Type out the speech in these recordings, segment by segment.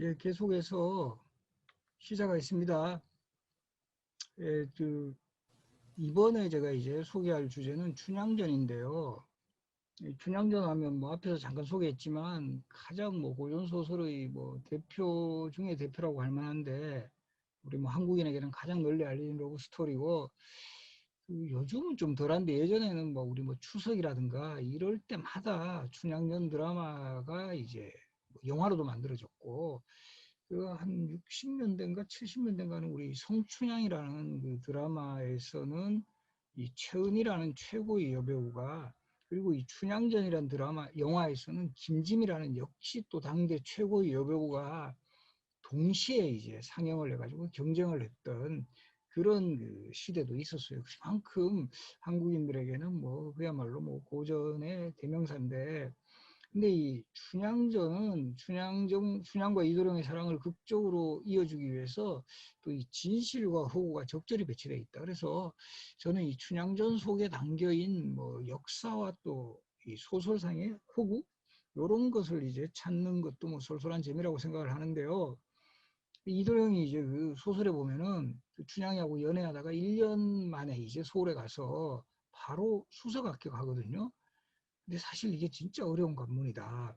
예, 계속해서 시작하겠습니다. 예, 이번에 제가 이제 소개할 주제는 춘향전인데요. 이 춘향전 하면 뭐 앞에서 잠깐 소개했지만 가장 뭐 고전 소설의 뭐 대표 중에 대표라고 할 만한데 우리 뭐 한국인에게는 가장 널리 알려진 러브 스토리고 요즘은 좀 덜한데 예전에는 뭐 우리 뭐 추석이라든가 이럴 때마다 춘향전 드라마가 이제 뭐 영화로도 만들어졌고 그 한 60년대인가 70년대인가는 우리 성춘향이라는 그 드라마에서는 이 최은희라는 최고의 여배우가 그리고 이 춘향전이라는 드라마 영화에서는 김지미라는 역시 또 당대 최고의 여배우가 동시에 이제 상영을 해가지고 경쟁을 했던 그런 그 시대도 있었어요. 그만큼 한국인들에게는 뭐 그야말로 뭐 고전의 대명사인데 근데 이 춘향전은 춘향과 이도령의 사랑을 극적으로 이어주기 위해서 또 이 진실과 허구가 적절히 배치되어 있다. 그래서 저는 이 춘향전 속에 담겨인 뭐 역사와 또 이 소설상의 허구 이런 것을 이제 찾는 것도 뭐 솔솔한 재미라고 생각을 하는데요. 이도령이 이제 그 소설에 보면은 그 춘향이하고 연애하다가 1년 만에 이제 서울에 가서 바로 수석 합격하거든요. 근데 사실 이게 진짜 어려운 관문이다.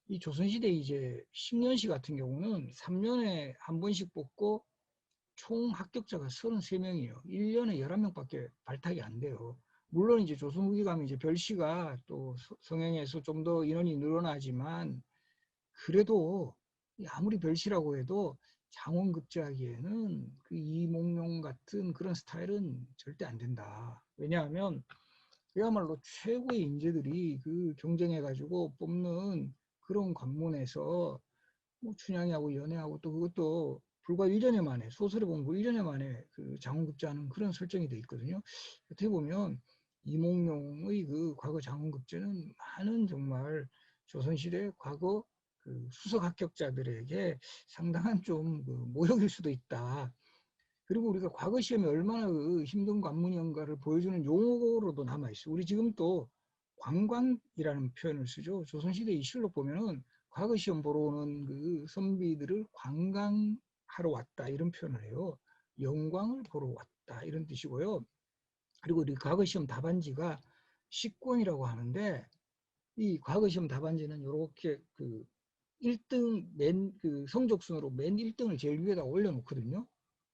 이 조선시대 이제 10년시 같은 경우는 3년에 한 번씩 뽑고 총 합격자가 33명이에요. 1년에 11명밖에 발탁이 안 돼요. 물론 이제 조선 후기 가면 이제 별시가 또 성행해서 좀 더 인원이 늘어나지만 그래도 아무리 별시라고 해도 장원급제하기에는 그 이몽룡 같은 그런 스타일은 절대 안 된다. 왜냐하면 그야말로 최고의 인재들이 그 경쟁해가지고 뽑는 그런 관문에서 뭐 춘향이하고 연애하고 또 그것도 불과 1년여 만에 소설에 보면 1년여 만에 그 장원급제하는 그런 설정이 돼 있거든요. 어떻게 보면 이몽룡의 그 과거 장원급제는 많은 정말 조선시대 과거 그 수석 합격자들에게 상당한 좀 그 모욕일 수도 있다. 그리고 우리가 과거 시험에 얼마나 그 힘든 관문이었는가를 보여주는 용어로도 남아있어요. 우리 지금 또 관광이라는 표현을 쓰죠. 조선시대 이 실록 보면은 과거 시험 보러 오는 그 선비들을 관광하러 왔다 이런 표현을 해요. 영광을 보러 왔다 이런 뜻이고요. 그리고 우리 과거 시험 답안지가 식권이라고 하는데 이 과거 시험 답안지는 이렇게 그 1등 그 성적 순으로 맨 1등을 제일 위에다 올려놓거든요.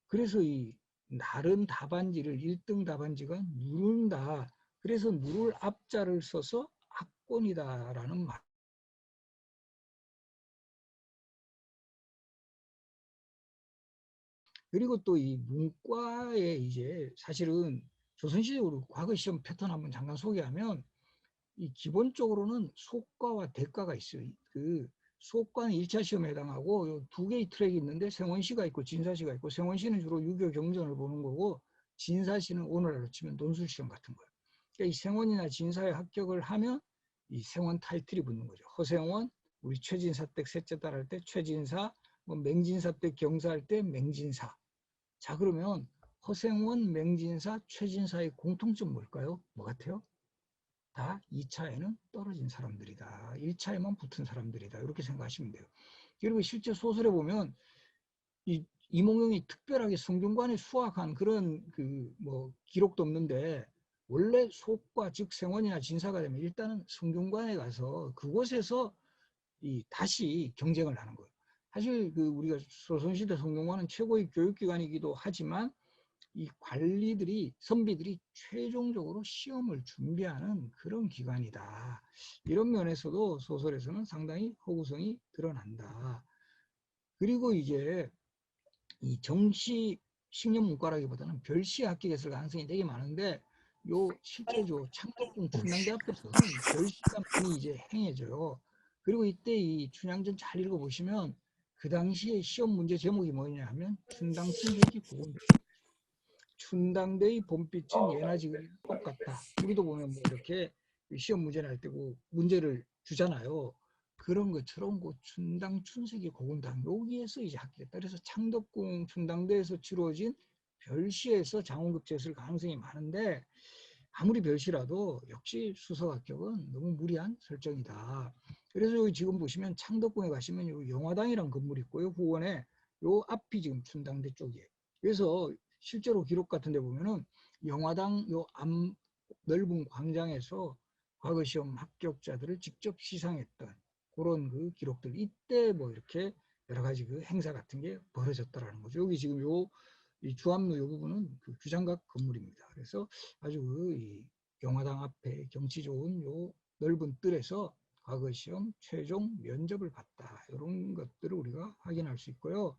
그래서 이 나른 답안지를 1등 답안지가 누른다. 그래서 누를 앞자를 써서 압권이다라는 말. 그리고 또 이 문과에 이제 사실은 조선시대로 과거 시험 패턴 한번 잠깐 소개하면 이 기본적으로는 소과와 대과가 있어요. 그 소과는 1차 시험에 해당하고 두 개의 트랙이 있는데 생원시가 있고 진사시가 있고 생원시는 주로 유교 경전을 보는 거고 진사시는 오늘날로 치면 논술시험 같은 거예요. 그러니까 이 생원이나 진사에 합격을 하면 이 생원 타이틀이 붙는 거죠. 허생원, 우리 최진사 때 셋째 딸 할 때 최진사, 뭐 맹진사 때 경사할 때 맹진사. 자 그러면 허생원, 맹진사, 최진사의 공통점 뭘까요? 뭐 같아요? 다 2차에는 떨어진 사람들이다. 1차에만 붙은 사람들이다. 이렇게 생각하시면 돼요. 그리고 실제 소설에 보면 이 이몽룡이 특별하게 성균관에 수학한 그런 그 뭐 기록도 없는데 원래 속과 즉 생원이나 진사가 되면 일단은 성균관에 가서 그곳에서 이 다시 경쟁을 하는 거예요. 사실 그 우리가 조선시대 성균관은 최고의 교육기관이기도 하지만 이 관리들이 선비들이 최종적으로 시험을 준비하는 그런 기관이다. 이런 면에서도 소설에서는 상당히 허구성이 드러난다. 그리고 이제 이 정시 식년 문과라기보다는 별시 합격했을 가능성이 되게 많은데 요 실제로 창덕궁 춘향대 앞에서는 별시가 많이 이제 행해져요. 그리고 이때 이 춘향전 잘 읽어보시면 그 당시에 시험 문제 제목이 뭐냐 하면 춘당춘색이 고운다. 춘당대의 봄빛은 예나 지금이나 똑같다. 우리도 보면 뭐 이렇게 시험 문제 날 때고 문제를 주잖아요. 그런 것처럼 그 춘당 춘색이 고운당 여기에서 이제 합격했다. 그래서 창덕궁 춘당대에서 치러진 별시에서 장원급제했을 가능성이 많은데 아무리 별시라도 역시 수석 합격은 너무 무리한 설정이다. 그래서 여기 지금 보시면 창덕궁에 가시면 요 영화당이라는 건물이 있고요. 후원에 요 앞이 지금 춘당대 쪽이에요. 그래서 실제로 기록 같은 데 보면은 영화당 요 앞 넓은 광장에서 과거 시험 합격자들을 직접 시상했던 그런 그 기록들, 이때 뭐 이렇게 여러 가지 그 행사 같은 게 벌어졌다라는 거죠. 여기 지금 요 이 주암로 요 부분은 그 규장각 건물입니다. 그래서 아주 이 영화당 앞에 경치 좋은 요 넓은 뜰에서 과거 시험 최종 면접을 봤다. 이런 것들을 우리가 확인할 수 있고요.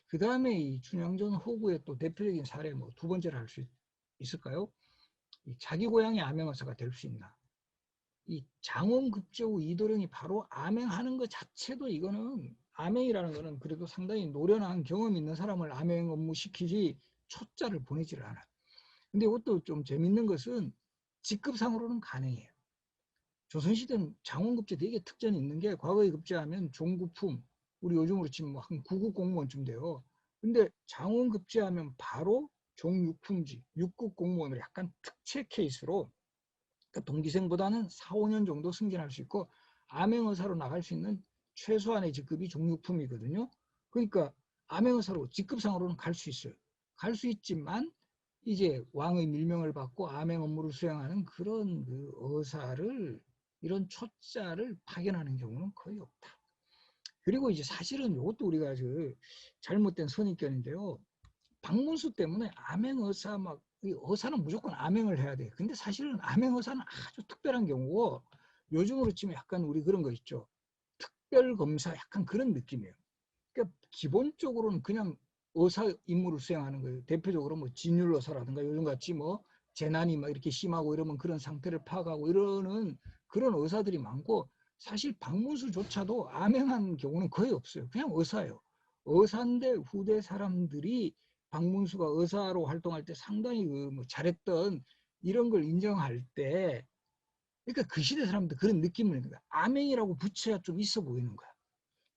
그 다음에 이 춘향전 호구의 또 대표적인 사례 뭐 두 번째로 할 수 있을까요? 이 자기 고향이 암행어사가 될 수 있나? 이 장원급제후 이도령이 바로 암행하는 것 자체도 이거는 암행이라는 거는 그래도 상당히 노련한 경험 있는 사람을 암행 업무 시키지 초짜를 보내지를 않아. 근데 이것도 좀 재밌는 것은 직급상으로는 가능해요. 조선시대는 장원급제 되게 특전이 있는 게 과거에 급제하면 종구품, 우리 요즘으로 치면 뭐한 9급 공무원쯤 돼요. 근데 장원급제하면 바로 종육품직, 6급 공무원으로 약간 특채 케이스로 그러니까 동기생보다는 4, 5년 정도 승진할 수 있고 암행의사로 나갈 수 있는 최소한의 직급이 종육품이거든요. 그러니까 암행의사로 직급상으로는 갈 수 있어요. 갈 수 있지만 이제 왕의 밀명을 받고 암행 업무를 수행하는 그런 그 의사를 이런 초짜를 파견하는 경우는 거의 없다. 그리고 이제 사실은 이것도 우리가 그 잘못된 선입견인데요. 방문수 때문에 암행의사 막 의사는 무조건 암행을 해야 돼. 근데 사실은 암행의사는 아주 특별한 경우고 요즘으로 치면 약간 우리 그런 거 있죠. 특별검사 약간 그런 느낌이에요. 그러니까 기본적으로는 그냥 의사 임무를 수행하는 거예요. 대표적으로 뭐 진율의사라든가 요즘같이 뭐 재난이 막 이렇게 심하고 이러면 그런 상태를 파악하고 이러는 그런 의사들이 많고 사실 방문수조차도 암행한 경우는 거의 없어요. 그냥 의사예요. 의사인데 후대 사람들이 박문수가 의사로 활동할 때 상당히 그뭐 잘했던 이런 걸 인정할 때 그러니까 그 시대 사람들 그런 느낌을 내는 거야. 암행이라고 붙여야 좀 있어 보이는 거야.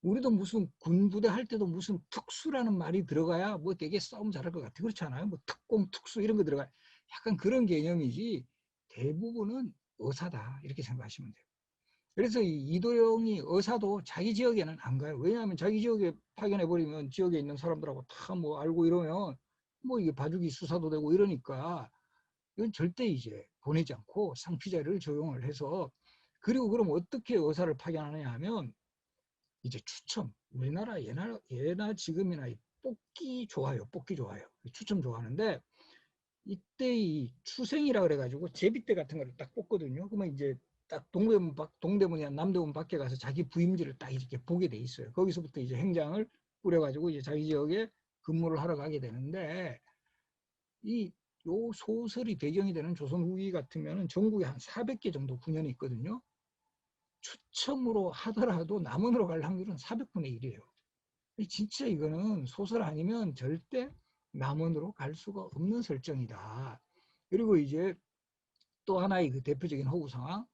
우리도 무슨 군부대 할 때도 무슨 특수라는 말이 들어가야 뭐 되게 싸움 잘할 것 같아. 그렇지 않아요? 뭐 특공, 특수 이런 거 들어가. 약간 그런 개념이지 대부분은 의사다. 이렇게 생각하시면 돼요. 그래서 이 이도영이 의사도 자기 지역에는 안 가요. 왜냐하면 자기 지역에 파견해버리면 지역에 있는 사람들하고 다 뭐 알고 이러면 뭐 이게 봐주기 수사도 되고 이러니까 이건 절대 이제 보내지 않고 상피자를 조용을 해서 그리고 그럼 어떻게 의사를 파견하느냐 하면 이제 추첨. 우리나라 예나 지금이나 뽑기 좋아요. 뽑기 좋아요. 추첨 좋아하는데 이때 이 추생이라 그래가지고 제비대 같은 거를 딱 뽑거든요. 그러면 이제 딱 동대문이나 남대문 밖에 가서 자기 부임지를 딱 이렇게 보게 돼 있어요. 거기서부터 이제 행장을 뿌려가지고 이제 자기 지역에 근무를 하러 가게 되는데 이 요 소설이 배경이 되는 조선 후기 같으면은 전국에 한 400개 정도 군현이 있거든요. 추첨으로 하더라도 남원으로 갈 확률은 400분의 1이에요. 진짜 이거는 소설 아니면 절대 남원으로 갈 수가 없는 설정이다. 그리고 이제 또 하나의 그 대표적인 허구 상황,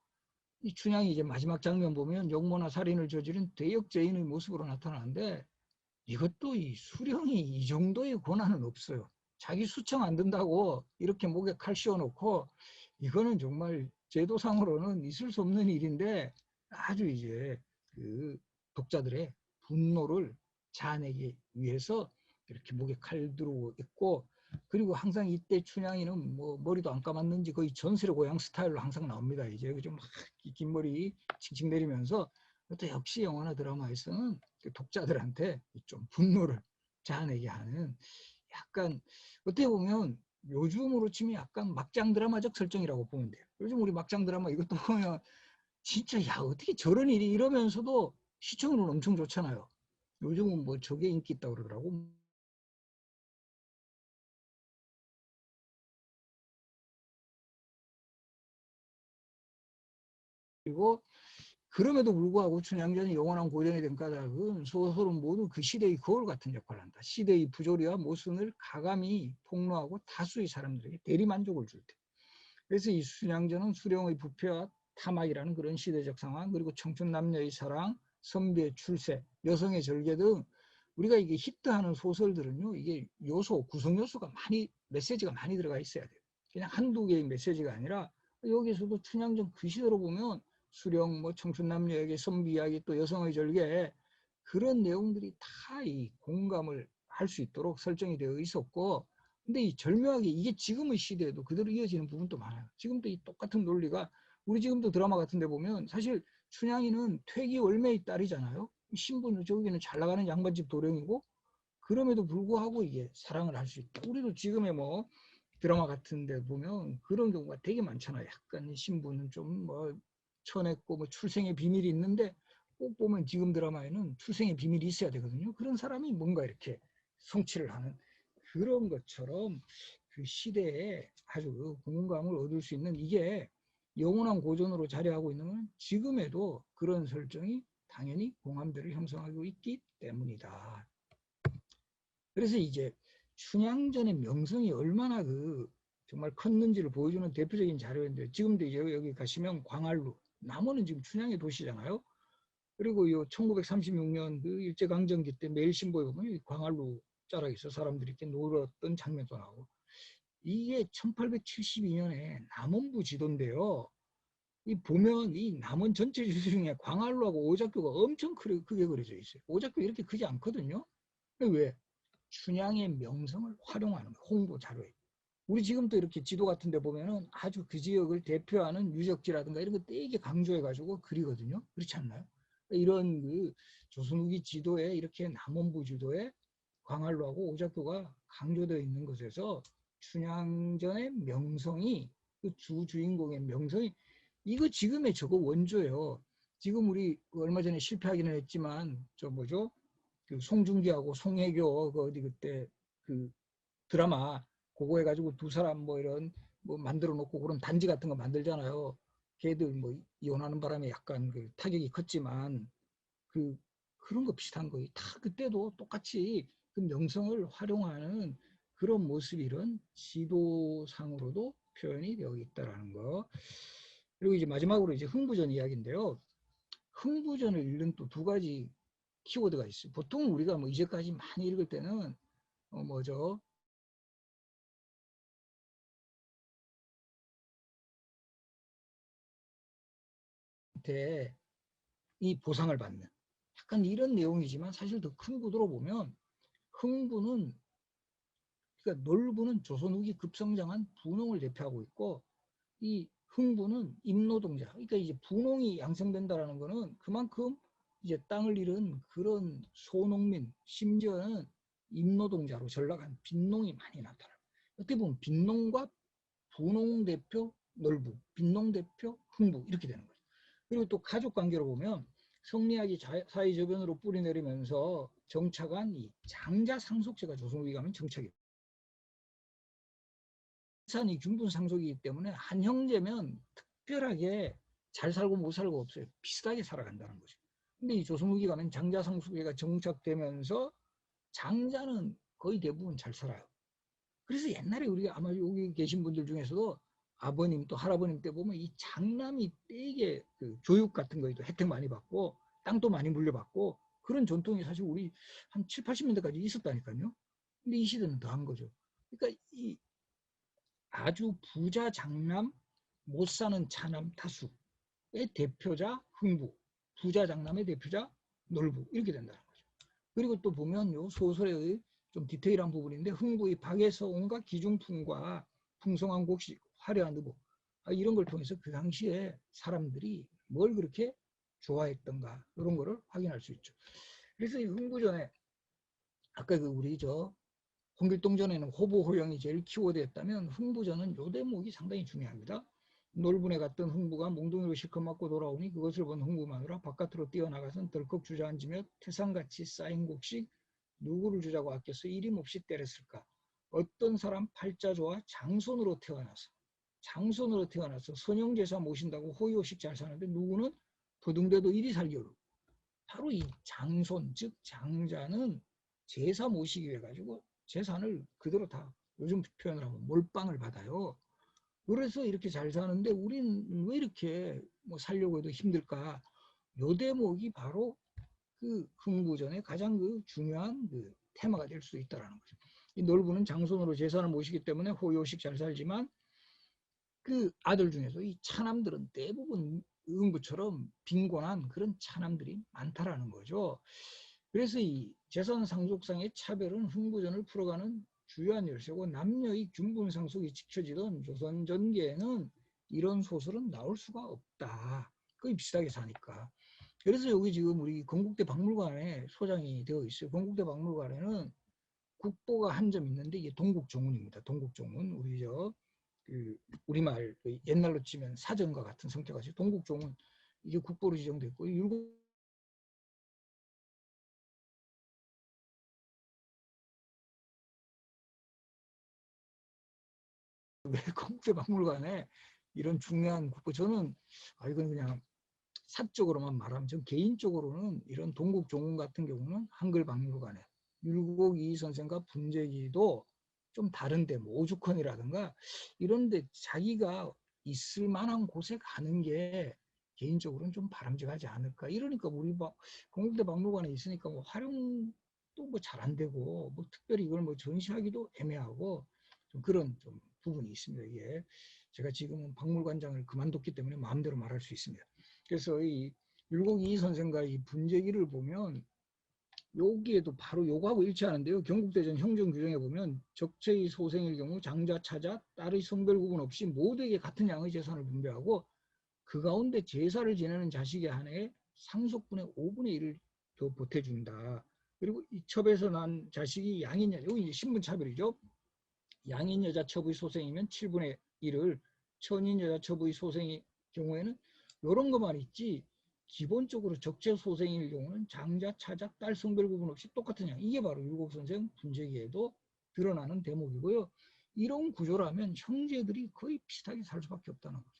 이 춘향이 이제 마지막 장면 보면 역모나 살인을 저지른 대역죄인의 모습으로 나타나는데 이것도 이 수령이 이 정도의 권한은 없어요. 자기 수청 안 든다고 이렇게 목에 칼 씌워놓고 이거는 정말 제도상으로는 있을 수 없는 일인데 아주 이제 그 독자들의 분노를 자아내기 위해서 이렇게 목에 칼 들고 있고 그리고 항상 이때 춘향이는 뭐 머리도 안 감았는지 거의 전설의 고향 스타일로 항상 나옵니다. 이제 좀 긴 머리 칭칭 내리면서 또 역시 영화나 드라마에서는 독자들한테 좀 분노를 자아내게 하는 약간 어떻게 보면 요즘으로 치면 약간 막장 드라마적 설정이라고 보면 돼요. 요즘 우리 막장 드라마 이것도 보면 진짜 야 어떻게 저런 일이 이러면서도 시청률은 엄청 좋잖아요. 요즘은 뭐 저게 인기 있다고 그러더라고. 그리고 그럼에도 불구하고 춘향전이 영원한 고전이 된 까닭은 소설은 모두 그 시대의 거울 같은 역할을 한다. 시대의 부조리와 모순을 가감히 폭로하고 다수의 사람들에게 대리만족을 줄 때. 그래서 이 춘향전은 수령의 부패와 탐악이라는 그런 시대적 상황, 그리고 청춘 남녀의 사랑, 선비의 출세, 여성의 절개 등 우리가 이게 히트하는 소설들은요, 이게 구성 요소가 메시지가 많이 들어가 있어야 돼요. 그냥 한두 개의 메시지가 아니라 여기서도 춘향전 그 시대로 보면 수령, 뭐 청춘 남녀에게 선비 이야기, 또 여성의 절개, 그런 내용들이 다 이 공감을 할 수 있도록 설정이 되어 있었고, 근데 이 절묘하게 이게 지금의 시대에도 그대로 이어지는 부분도 많아요. 지금도 이 똑같은 논리가 우리 지금도 드라마 같은 데 보면 사실 춘향이는 퇴기 월매의 딸이잖아요. 신분은 저기는 잘 나가는 양반집 도령이고, 그럼에도 불구하고 이게 사랑을 할 수 있다. 우리도 지금의 뭐 드라마 같은 데 보면 그런 경우가 되게 많잖아요. 약간 신분은 좀 뭐 천했고 뭐 출생의 비밀이 있는데, 꼭 보면 지금 드라마에는 출생의 비밀이 있어야 되거든요. 그런 사람이 뭔가 이렇게 성취를 하는 그런 것처럼 그 시대에 아주 공감을 얻을 수 있는, 이게 영원한 고전으로 자리하고 있는 건 지금에도 그런 설정이 당연히 공감대를 형성하고 있기 때문이다. 그래서 이제 춘향전의 명성이 얼마나 그 정말 컸는지를 보여주는 대표적인 자료인데, 지금도 이제 여기 가시면 광활루, 남원은 지금 춘향의 도시잖아요. 그리고 요 1936년 그 일제강점기 때 매일신보에 보면 광활루 자락에 있어 사람들이 이렇게 놀았던 장면도 나오고, 이게 1872년에 남원부 지도인데요. 이 보면 이 남원 전체 지도 중에 광활루하고 오작교가 엄청 크게 그려져 있어요. 오작교 이렇게 크지 않거든요. 왜? 춘향의 명성을 활용하는 홍보 자료에. 우리 지금도 이렇게 지도 같은 데 보면은 아주 그 지역을 대표하는 유적지라든가 이런 거 되게 강조해가지고 그리거든요. 그렇지 않나요? 이런 그 조선 후기 지도에 이렇게 남원부 지도에 광활루하고 오작교가 강조되어 있는 것에서 춘향전의 명성이, 그 주인공의 명성이, 이거 지금의 저거 원조예요. 지금 우리 얼마 전에 실패하기는 했지만 저 뭐죠? 그 송중기하고 송혜교 그 어디 그때 그 드라마 그거 해가지고 두 사람 뭐 이런 뭐 만들어 놓고 그런 단지 같은 거 만들잖아요. 걔들 뭐 이혼하는 바람에 약간 그 타격이 컸지만 그 그런 거 비슷한 거예요. 다 그때도 똑같이 그 명성을 활용하는 그런 모습이 이런 지도상으로도 표현이 되어 있다라는 거. 그리고 이제 마지막으로 이제 흥부전 이야기인데요. 흥부전을 읽는 또 두 가지 키워드가 있어요. 보통 우리가 뭐 이제까지 많이 읽을 때는 뭐죠? 이 보상을 받는 약간 이런 내용이지만, 사실 더 큰 구도로 보면 흥부는, 그러니까 놀부는 조선 후기 급성장한 분홍을 대표하고 있고, 이 흥부는 임노동자, 그러니까 이제 분홍이 양성된다라는 거는 그만큼 이제 땅을 잃은 그런 소농민, 심지어는 임노동자로 전락한 빈농이 많이 나타나요. 어떻게 보면 빈농과 분홍 대표 놀부, 빈농 대표 흥부 이렇게 되는 거죠. 그리고 또 가족 관계로 보면 성리학이 사회저변으로 뿌리내리면서 정착한 이 장자 상속제가 조선 후기 가면 정착이, 산이 균분 상속이기 때문에 한 형제면 특별하게 잘 살고 못 살고 없어요. 비슷하게 살아간다는 거죠. 근데 이 조선 후기 가면 장자 상속제가 정착되면서 장자는 거의 대부분 잘 살아요. 그래서 옛날에 우리가 아마 여기 계신 분들 중에서도 아버님 또 할아버님 때 보면 이 장남이 되게 그 교육 같은 거에도 혜택 많이 받고 땅도 많이 물려받고 그런 전통이 사실 우리 한 7, 80년대까지 있었다니까요. 근데 이 시대는 더 한 거죠. 그러니까 이 아주 부자 장남, 못 사는 차남 타수의 대표자 흥부, 부자 장남의 대표자 놀부, 이렇게 된다는 거죠. 그리고 또 보면 요 소설의 좀 디테일한 부분인데, 흥부의 박에서 온갖 기중품과 풍성한 곡식, 화려한 의복, 이런 걸 통해서 그 당시에 사람들이 뭘 그렇게 좋아했던가 이런 거를 확인할 수 있죠. 그래서 이 흥부전에 아까 그 우리 저 홍길동전에는 호보호영이 제일 키워드였다면, 흥부전은 요 대목이 상당히 중요합니다. 놀분에 갔던 흥부가 몽둥이로 실컷 맞고 돌아오니 그것을 본 흥부마누라 바깥으로 뛰어나가선 덜컥 주저앉으며 태산같이 쌓인 곡식 누구를 주자고 아껴서 이림없이 때렸을까. 어떤 사람 팔자조와 장손으로 태어나서 선영제사 모신다고 호의호식 잘 사는데 누구는 부둥대도 이리 살겨로. 바로 이 장손, 즉 장자는 제사 모시기 위해 가지고 재산을 그대로 다, 요즘 표현을 하면 몰빵을 받아요. 그래서 이렇게 잘 사는데 우린 왜 이렇게 뭐 살려고 해도 힘들까? 요 대목이 바로 그 흥부전의 가장 그 중요한 그 테마가 될 수 있다라는 거죠. 이 놀부는 장손으로 재산을 모시기 때문에 호요식 잘 살지만 그 아들 중에서 이 차남들은 대부분 응부처럼 빈곤한 그런 차남들이 많다라는 거죠. 그래서 이 재산 상속상의 차별은 흥부전을 풀어가는 주요한 열쇠고, 남녀의 균분 상속이 지켜지던 조선 전개에는 이런 소설은 나올 수가 없다. 거의 비슷하게 사니까. 그래서 여기 지금 우리 건국대 박물관에 소장이 되어 있어요. 건국대 박물관에는 국보가 한 점 있는데 이게 동국종훈입니다. 동국종훈. 우리 그 우리말 그 옛날로 치면 사전과 같은 성격가 동국종훈, 이게 국보로 지정됐고, 율곡 왜 건국대 박물관에 이런 중요한 국보, 저는 이건 그냥 사적으로만 말하면, 전 개인적으로는 이런 동국종훈 같은 경우는 한글 박물관에, 율곡 이 선생과 분재기도 좀 다른데, 뭐 오죽헌이라든가 이런데 자기가 있을 만한 곳에 가는 게 개인적으로는 좀 바람직하지 않을까. 이러니까 우리 건국대 박물관에 있으니까 뭐 활용도 뭐 잘 안 되고, 뭐 특별히 이걸 뭐 전시하기도 애매하고, 좀 그런 좀 부분이 있습니다. 이게 제가 지금은 박물관장을 그만뒀기 때문에 마음대로 말할 수 있습니다. 그래서 이 율곡 이 선생과 이 분재기를 보면 여기에도 바로 요거하고 일치하는데요. 경국대전 형정 규정에 보면 적체의 소생일 경우 장자, 차자, 딸의 성별 구분 없이 모두에게 같은 양의 재산을 분배하고, 그 가운데 제사를 지내는 자식에 한해 상속분의 5분의 1을 더 보태준다. 그리고 이 첩에서 난 자식이 양인 여자, 여기 신분 차별이죠. 양인 여자 첩의 소생이면 7분의 1을, 천인 여자 첩의 소생의 경우에는 이런 것만 있지, 기본적으로 적재 소생일 경우는 장자, 차자, 딸 성별 구분 없이 똑같은 양. 이게 바로 율곡 선생 분재기에도 드러나는 대목이고요. 이런 구조라면 형제들이 거의 비슷하게 살 수밖에 없다는 거죠.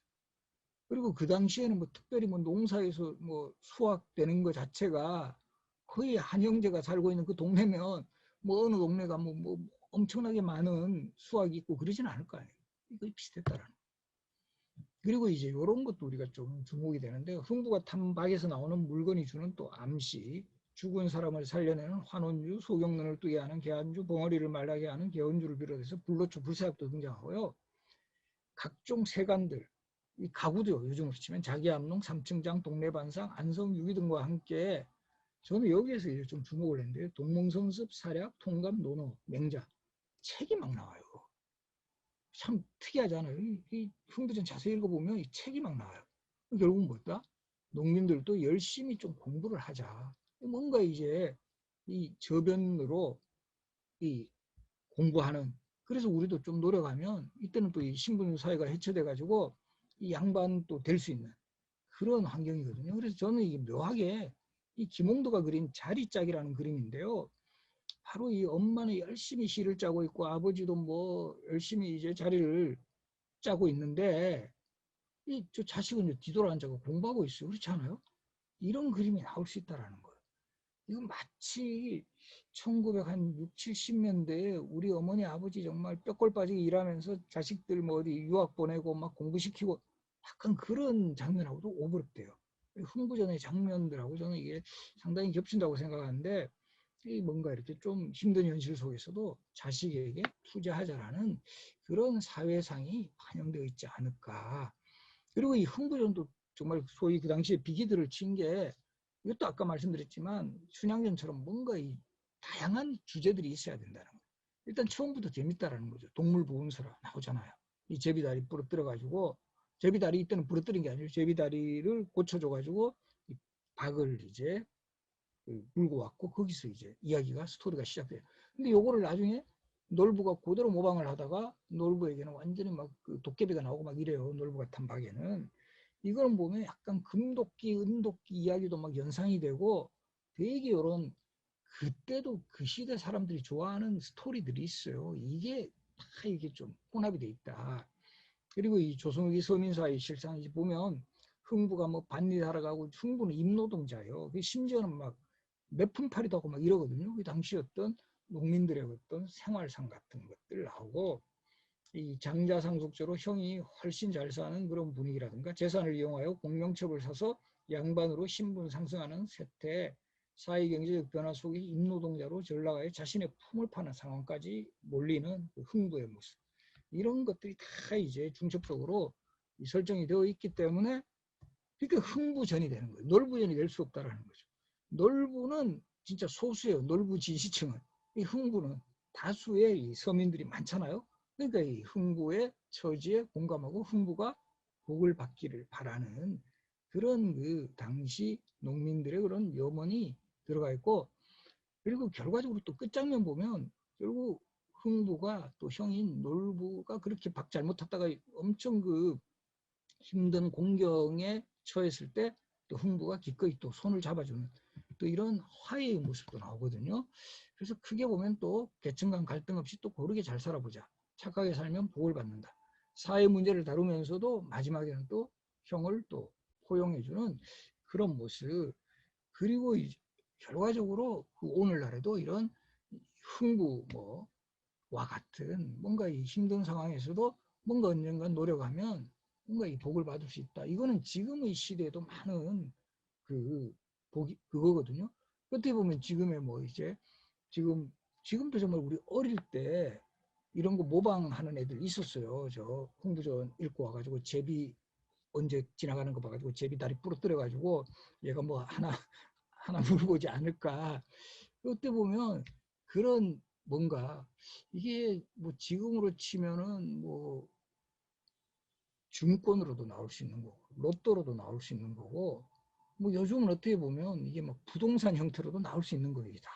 그리고 그 당시에는 뭐 특별히 뭐 농사에서 뭐 수확되는 것 자체가 거의 한 형제가 살고 있는 그 동네면 뭐 어느 동네가 뭐 엄청나게 많은 수확이 있고 그러지는 않을 거 아니에요. 거의 비슷했다라는. 그리고 이제 이런 것도 우리가 좀 주목이 되는데, 흥부가 탐박에서 나오는 물건이 주는 또 암시, 죽은 사람을 살려내는 환원주, 소경론을 뜨게 하는 개안주, 벙어리를 말하게 하는 개원주를 비롯해서 불로초, 불사약도 등장하고요. 각종 세간들, 이 가구도 요즘으로 치면 자기암농, 삼층장, 동네반상, 안성, 유기 등과 함께, 저는 여기에서 이제 좀 주목을 했는데, 동몽성습, 사략, 통감, 논어, 맹자, 책이 막 나와요. 참 특이하잖아요. 이 흥부전 자세히 읽어보면 이 책이 막 나와요. 결국은 뭐다? 농민들도 열심히 좀 공부를 하자. 뭔가 이제 이 저변으로 이 공부하는, 그래서 우리도 좀 노력하면 이때는 또 이 신분 사회가 해체돼 가지고 이 양반도 될 수 있는 그런 환경이거든요. 그래서 저는 이게 묘하게 이 김홍도가 그린 자리짝이라는 그림인데요. 바로 이 엄마는 열심히 시를 짜고 있고, 아버지도 뭐 열심히 이제 자리를 짜고 있는데, 이 저 자식은 뒤돌아 앉아서 공부하고 있어요. 그렇지 않아요? 이런 그림이 나올 수 있다라는 거예요. 이건 마치 1960, 70년대에 우리 어머니 아버지 정말 뼈골 빠지게 일하면서 자식들 뭐 어디 유학 보내고 막 공부시키고, 약간 그런 장면하고도 오버랩돼요. 흥부전의 장면들하고 저는 이게 상당히 겹친다고 생각하는데, 이 뭔가 이렇게 좀 힘든 현실 속에서도 자식에게 투자하자라는 그런 사회상이 반영되어 있지 않을까. 그리고 이 흥부전도 정말 소위 그 당시에 비기들을 친 게, 이것도 아까 말씀드렸지만 춘향전처럼 뭔가 이 다양한 주제들이 있어야 된다는 거예요. 일단 처음부터 재밌다라는 거죠. 동물 보훈소라 나오잖아요. 이 제비다리 부러뜨려가지고, 제비다리 이때는 부러뜨린 게 아니고 제비다리를 고쳐줘가지고 이 박을 이제 물고 왔고, 거기서 이제 이야기가 스토리가 시작돼요. 근데 요거를 나중에 놀부가 그대로 모방을 하다가 놀부에게는 완전히 막그 도깨비가 나오고 막 이래요. 놀부가 탄 박에는. 이걸 보면 약간 금도끼, 은도끼 이야기도 막 연상이 되고, 되게 이런 그때도 그 시대 사람들이 좋아하는 스토리들이 있어요. 이게 다 이게 좀 혼합이 돼 있다. 그리고 이 조선후기 서민사의 실상 이제 보면 흥부가 뭐 밭일하러 가고, 흥부는 임노동자예요. 심지어는 막 몇 푼팔이도 하고 막 이러거든요. 그 당시 어떤 농민들의 어떤 생활상 같은 것들 나오고, 이 장자상속제로 형이 훨씬 잘 사는 그런 분위기라든가, 재산을 이용하여 공명첩을 사서 양반으로 신분 상승하는 세태, 사회경제적 변화 속에 임노동자로 전락하여 자신의 품을 파는 상황까지 몰리는 그 흥부의 모습, 이런 것들이 다 이제 중첩적으로 설정이 되어 있기 때문에 그러니까 흥부전이 되는 거예요. 놀부전이 될 수 없다라는 거죠. 놀부는 진짜 소수예요. 놀부 지시층은. 이 흥부는 다수의 이 서민들이 많잖아요. 그러니까 이 흥부의 처지에 공감하고 흥부가 복을 받기를 바라는 그런 그 당시 농민들의 그런 염원이 들어가 있고, 그리고 결과적으로 또 끝장면 보면 결국 흥부가 또 형인 놀부가 그렇게 박 잘못했다가 엄청 그 힘든 공경에 처했을 때 또 흥부가 기꺼이 또 손을 잡아주는 또 이런 화해의 모습도 나오거든요. 그래서 크게 보면 또 계층 간 갈등 없이 또 고르게 잘 살아보자. 착하게 살면 복을 받는다. 사회 문제를 다루면서도 마지막에는 또 형을 또 포용해주는 그런 모습. 그리고 결과적으로 그 오늘날에도 이런 흥부 뭐와 같은 뭔가 이 힘든 상황에서도 뭔가 언젠가 노력하면 뭔가 이 복을 받을 수 있다. 이거는 지금의 시대에도 많은 그 복이 그거거든요. 어떻게 보면 지금의 뭐 이제 지금도 정말 우리 어릴 때 이런 거 모방하는 애들 있었어요. 저 홍부전 읽고 와가지고 제비 언제 지나가는 거 봐가지고 제비 다리 부러뜨려가지고 얘가 뭐 하나 물어보지 않을까. 그때 보면 그런 뭔가 이게 뭐 지금으로 치면은 뭐 증권으로도 나올 수 있는 거고 로또로도 나올 수 있는 거고 뭐 요즘은 어떻게 보면 이게 막 부동산 형태로도 나올 수 있는 거이다.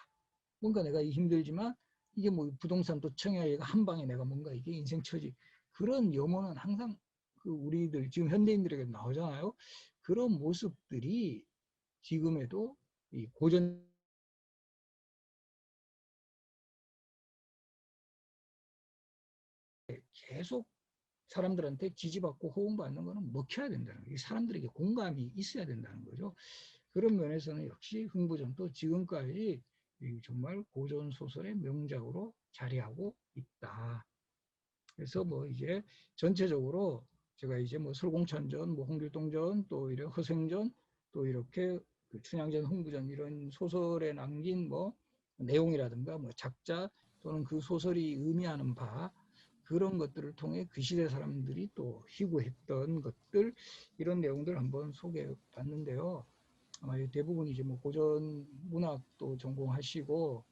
뭔가 내가 힘들지만 이게 뭐 부동산도 청약이가 한 방에 내가 뭔가 이게 인생 처지 그런 염원은 항상 그 우리들 지금 현대인들에게 나오잖아요. 그런 모습들이 지금에도 이 고전 계속 사람들한테 지지받고 호응받는 거는 먹혀야 된다는 거예요. 사람들에게 공감이 있어야 된다는 거죠. 그런 면에서는 역시 흥부전도 지금까지 정말 고전 소설의 명작으로 자리하고 있다. 그래서 뭐 이제 전체적으로 제가 이제 뭐 설공찬전, 뭐 홍길동전, 또 이렇게 허생전, 또 이렇게 그 춘향전, 흥부전 이런 소설에 남긴 뭐 내용이라든가 뭐 작자 또는 그 소설이 의미하는 바 그런 것들을 통해 그 시대 사람들이 또 희구했던 것들 이런 내용들 한번 소개해 봤는데요. 아마 대부분 이제 뭐 고전 문학도 전공하시고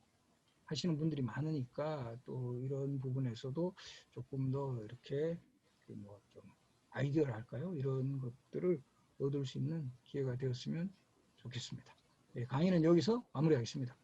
하시는 분들이 많으니까 또 이런 부분에서도 조금 더 이렇게 뭐 좀 아이디어를 할까요? 이런 것들을 얻을 수 있는 기회가 되었으면 좋겠습니다. 네, 강의는 여기서 마무리하겠습니다.